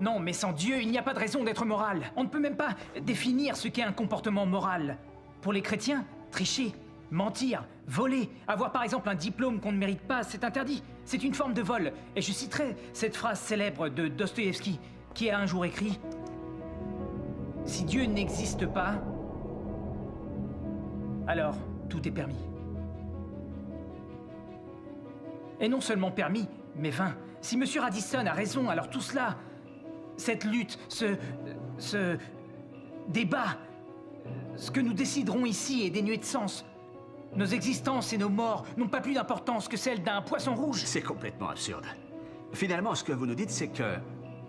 non, mais sans Dieu, il n'y a pas de raison d'être moral. On ne peut même pas définir ce qu'est un comportement moral. Pour les chrétiens, tricher, mentir, voler, avoir par exemple un diplôme qu'on ne mérite pas, c'est interdit. C'est une forme de vol. Et je citerai cette phrase célèbre de Dostoïevski, qui a un jour écrit « Si Dieu n'existe pas, alors tout est permis. » Et non seulement permis, mais vain. Si M. Radisson a raison, alors tout cela, cette lutte, ce débat, ce que nous déciderons ici est dénué de sens. Nos existences et nos morts n'ont pas plus d'importance que celle d'un poisson rouge. C'est complètement absurde. Finalement, ce que vous nous dites, c'est que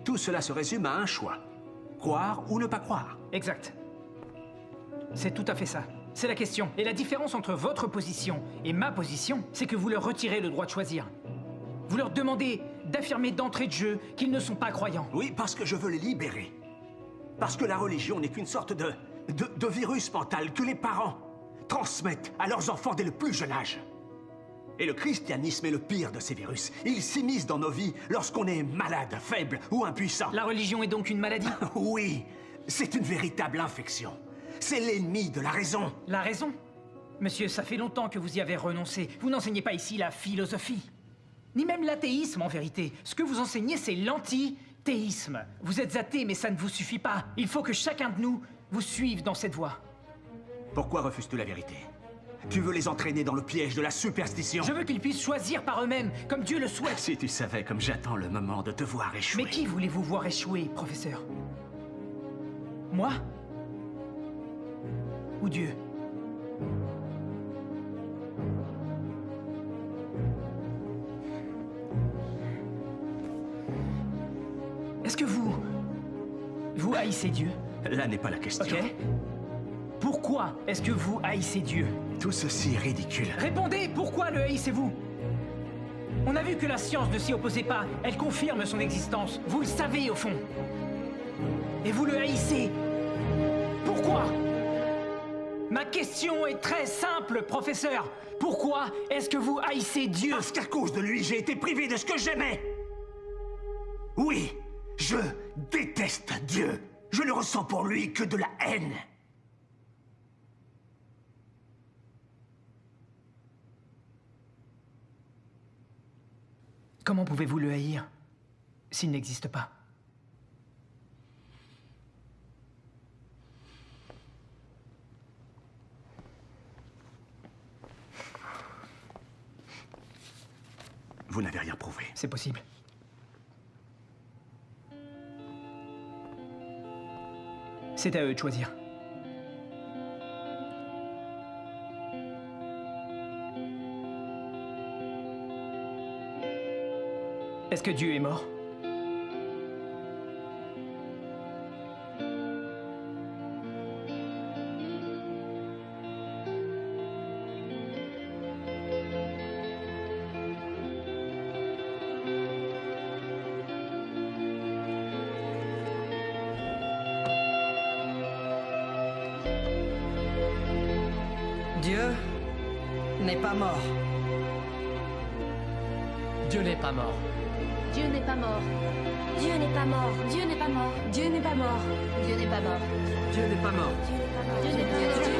tout cela se résume à un choix. Croire ou ne pas croire. Exact. C'est tout à fait ça. C'est la question. Et la différence entre votre position et ma position, c'est que vous leur retirez le droit de choisir. Vous leur demandez d'affirmer d'entrée de jeu qu'ils ne sont pas croyants. Oui, parce que je veux les libérer. Parce que la religion n'est qu'une sorte de virus mental que les parents transmettent à leurs enfants dès le plus jeune âge. Et le christianisme est le pire de ces virus. Il s'immisce dans nos vies lorsqu'on est malade, faible ou impuissant. La religion est donc une maladie? Oui, c'est une véritable infection. C'est l'ennemi de la raison. La raison? Monsieur, ça fait longtemps que vous y avez renoncé. Vous n'enseignez pas ici la philosophie. Ni même l'athéisme, en vérité. Ce que vous enseignez, c'est l'antithéisme. Vous êtes athée, mais ça ne vous suffit pas. Il faut que chacun de nous vous suive dans cette voie. Pourquoi refuses-tu la vérité? Tu veux les entraîner dans le piège de la superstition? Je veux qu'ils puissent choisir par eux-mêmes, comme Dieu le souhaite. Si tu savais comme j'attends le moment de te voir échouer. Mais qui voulez-vous voir échouer, professeur? Moi? Ou Dieu? Est-ce que vous haïssez Dieu? Là n'est pas la question. Ok. Pourquoi est-ce que vous haïssez Dieu? Tout ceci est ridicule. Répondez, pourquoi le haïssez-vous? On a vu que la science ne s'y opposait pas. Elle confirme son existence. Vous le savez, au fond. Et vous le haïssez. Pourquoi? Ma question est très simple, professeur. Pourquoi est-ce que vous haïssez Dieu? Parce qu'à cause de lui, j'ai été privé de ce que j'aimais. Oui, je déteste Dieu. Je ne ressens pour lui que de la haine. Comment pouvez-vous le haïr s'il n'existe pas? Vous n'avez rien prouvé. C'est possible. C'est à eux de choisir. Est-ce que Dieu est mort? Dieu n'est pas mort. Dieu n'est pas mort. Dieu n'est pas mort. Dieu n'est pas mort. Dieu n'est pas mort. Dieu n'est pas mort. Dieu n'est pas mort. Dieu n'est pas mort. Dieu n'est pas mort. Dieu n'est pas mort.